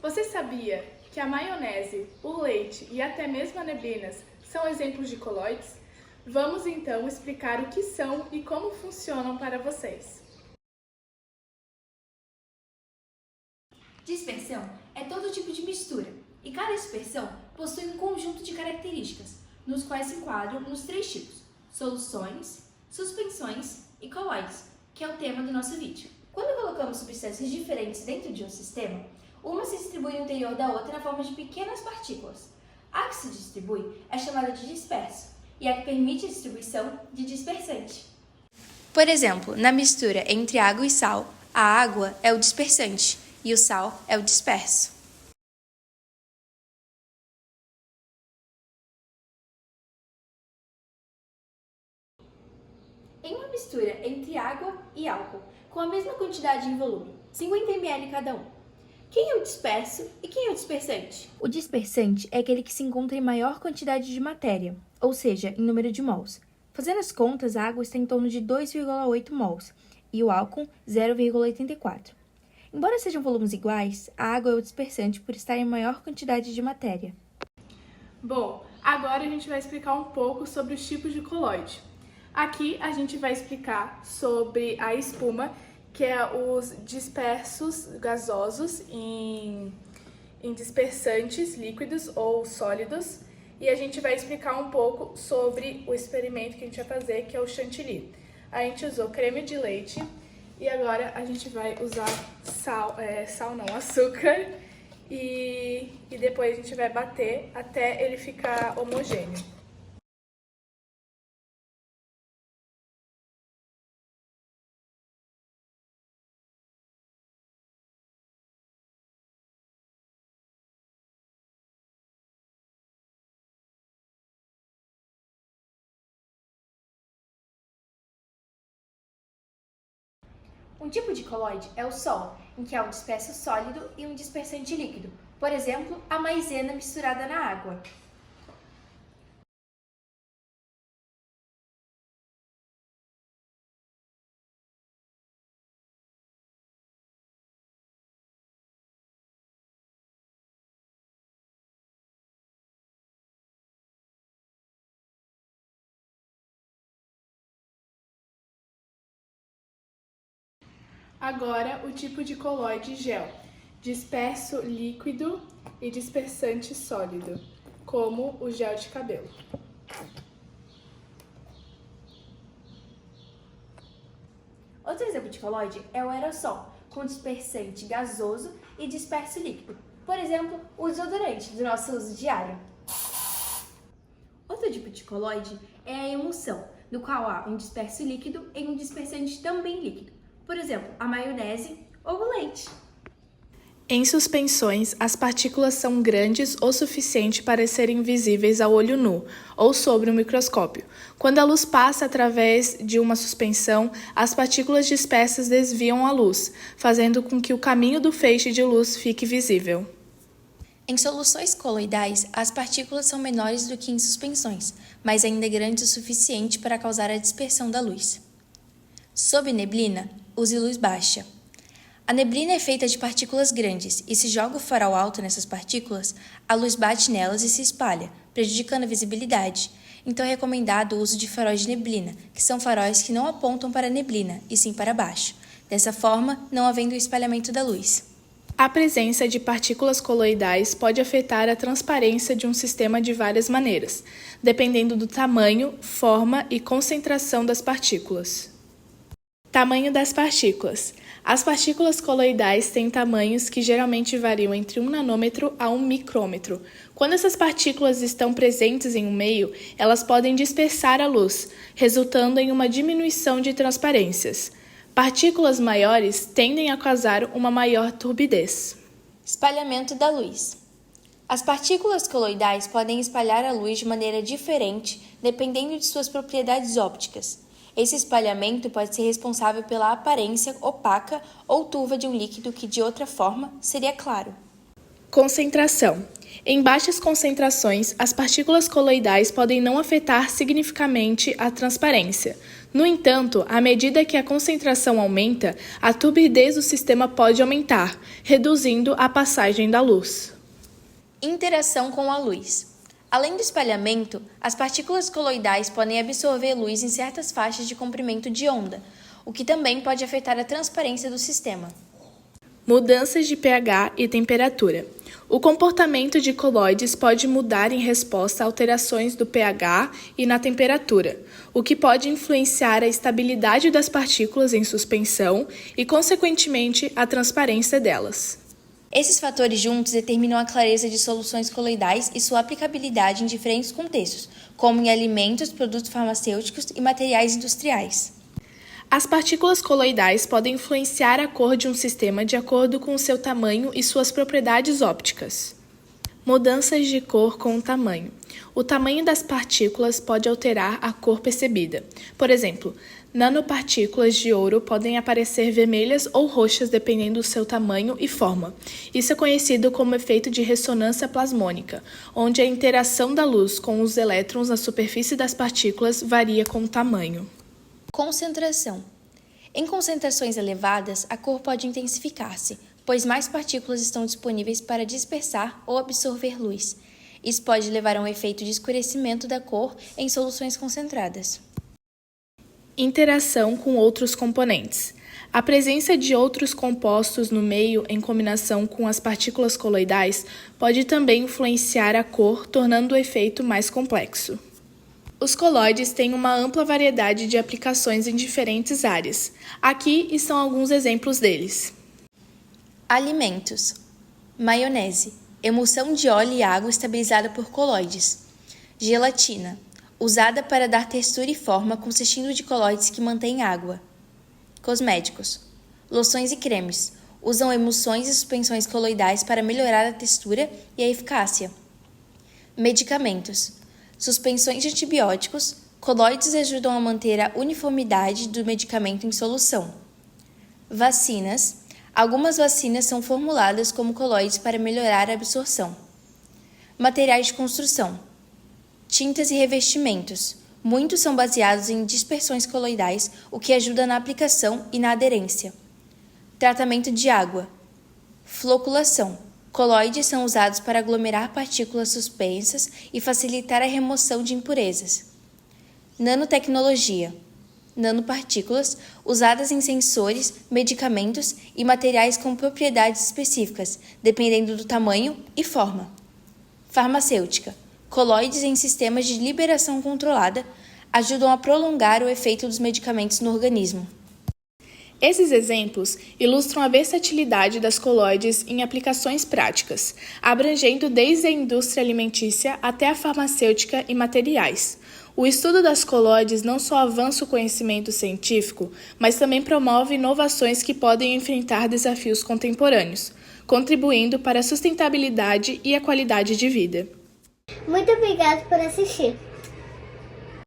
Você sabia que a maionese, o leite e até mesmo as neblinas são exemplos de colóides? Vamos então explicar o que são e como funcionam para vocês. Dispersão é todo tipo de mistura, e cada dispersão possui um conjunto de características, nos quais se enquadram nos três tipos: soluções, suspensões e colóides, que é o tema do nosso vídeo. Quando colocamos substâncias diferentes dentro de um sistema, uma se distribui no interior da outra na forma de pequenas partículas. A que se distribui é chamada de disperso, e a que permite a distribuição de dispersante. Por exemplo, na mistura entre água e sal, a água é o dispersante e o sal é o disperso. Em uma mistura entre água e álcool, com a mesma quantidade em volume, 50 ml cada um, quem é o disperso e quem é o dispersante? O dispersante é aquele que se encontra em maior quantidade de matéria, ou seja, em número de mols. Fazendo as contas, a água está em torno de 2,8 mols e o álcool 0,84. Embora sejam volumes iguais, a água é o dispersante por estar em maior quantidade de matéria. Bom, agora a gente vai explicar um pouco sobre os tipos de colóide. Aqui a gente vai explicar sobre a espuma, que é os dispersos gasosos em dispersantes líquidos ou sólidos. E a gente vai explicar um pouco sobre o experimento que a gente vai fazer, que é o chantilly. A gente usou creme de leite e agora a gente vai usar açúcar e depois a gente vai bater até ele ficar homogêneo. Um tipo de colóide é o sol, em que há um disperso sólido e um dispersante líquido, por exemplo, a maisena misturada na água. Agora, o tipo de colóide gel, disperso líquido e dispersante sólido, como o gel de cabelo. Outro exemplo de colóide é o aerossol, com dispersante gasoso e disperso líquido. Por exemplo, o desodorante do nosso uso diário. Outro tipo de colóide é a emulsão, no qual há um disperso líquido e um dispersante também líquido. Por exemplo, a maionese ou o leite. Em suspensões, as partículas são grandes o suficiente para serem visíveis ao olho nu ou sob o microscópio. Quando a luz passa através de uma suspensão, as partículas dispersas desviam a luz, fazendo com que o caminho do feixe de luz fique visível. Em soluções coloidais, as partículas são menores do que em suspensões, mas ainda grandes o suficiente para causar a dispersão da luz. Sob neblina, use luz baixa. A neblina é feita de partículas grandes e se joga o farol alto nessas partículas, a luz bate nelas e se espalha, prejudicando a visibilidade. Então é recomendado o uso de faróis de neblina, que são faróis que não apontam para a neblina, e sim para baixo. Dessa forma, não havendo o espalhamento da luz. A presença de partículas coloidais pode afetar a transparência de um sistema de várias maneiras, dependendo do tamanho, forma e concentração das partículas. Tamanho das partículas. As partículas coloidais têm tamanhos que geralmente variam entre 1 nanômetro a 1 micrômetro. Quando essas partículas estão presentes em um meio, elas podem dispersar a luz, resultando em uma diminuição de transparências. Partículas maiores tendem a causar uma maior turbidez. Espalhamento da luz. As partículas coloidais podem espalhar a luz de maneira diferente, dependendo de suas propriedades ópticas. Esse espalhamento pode ser responsável pela aparência opaca ou turva de um líquido que, de outra forma, seria claro. Concentração. Em baixas concentrações, as partículas coloidais podem não afetar significativamente a transparência. No entanto, à medida que a concentração aumenta, a turbidez do sistema pode aumentar, reduzindo a passagem da luz. Interação com a luz. Além do espalhamento, as partículas coloidais podem absorver luz em certas faixas de comprimento de onda, o que também pode afetar a transparência do sistema. Mudanças de pH e temperatura. O comportamento de coloides pode mudar em resposta a alterações do pH e na temperatura, o que pode influenciar a estabilidade das partículas em suspensão e, consequentemente, a transparência delas. Esses fatores juntos determinam a clareza de soluções coloidais e sua aplicabilidade em diferentes contextos, como em alimentos, produtos farmacêuticos e materiais industriais. As partículas coloidais podem influenciar a cor de um sistema de acordo com o seu tamanho e suas propriedades ópticas. Mudanças de cor com o tamanho. O tamanho das partículas pode alterar a cor percebida. Por exemplo, nanopartículas de ouro podem aparecer vermelhas ou roxas dependendo do seu tamanho e forma. Isso é conhecido como efeito de ressonância plasmônica, onde a interação da luz com os elétrons na superfície das partículas varia com o tamanho. Concentração. Em concentrações elevadas, a cor pode intensificar-se, pois mais partículas estão disponíveis para dispersar ou absorver luz. Isso pode levar a um efeito de escurecimento da cor em soluções concentradas. Interação com outros componentes. A presença de outros compostos no meio em combinação com as partículas coloidais pode também influenciar a cor, tornando o efeito mais complexo. Os coloides têm uma ampla variedade de aplicações em diferentes áreas. Aqui estão alguns exemplos deles. Alimentos. Maionese. Emulsão de óleo e água estabilizada por coloides. Gelatina. Usada para dar textura e forma, consistindo de coloides que mantêm água. Cosméticos. Loções e cremes. Usam emulsões e suspensões coloidais para melhorar a textura e a eficácia. Medicamentos. Suspensões de antibióticos, coloides ajudam a manter a uniformidade do medicamento em solução. Vacinas. Algumas vacinas são formuladas como coloides para melhorar a absorção. Materiais de construção. Tintas e revestimentos. Muitos são baseados em dispersões coloidais, o que ajuda na aplicação e na aderência. Tratamento de água. Floculação. Coloides são usados para aglomerar partículas suspensas e facilitar a remoção de impurezas. Nanotecnologia. Nanopartículas usadas em sensores, medicamentos e materiais com propriedades específicas, dependendo do tamanho e forma. Farmacêutica. Coloides em sistemas de liberação controlada ajudam a prolongar o efeito dos medicamentos no organismo. Esses exemplos ilustram a versatilidade das coloides em aplicações práticas, abrangendo desde a indústria alimentícia até a farmacêutica e materiais. O estudo das coloides não só avança o conhecimento científico, mas também promove inovações que podem enfrentar desafios contemporâneos, contribuindo para a sustentabilidade e a qualidade de vida. Muito obrigada por assistir.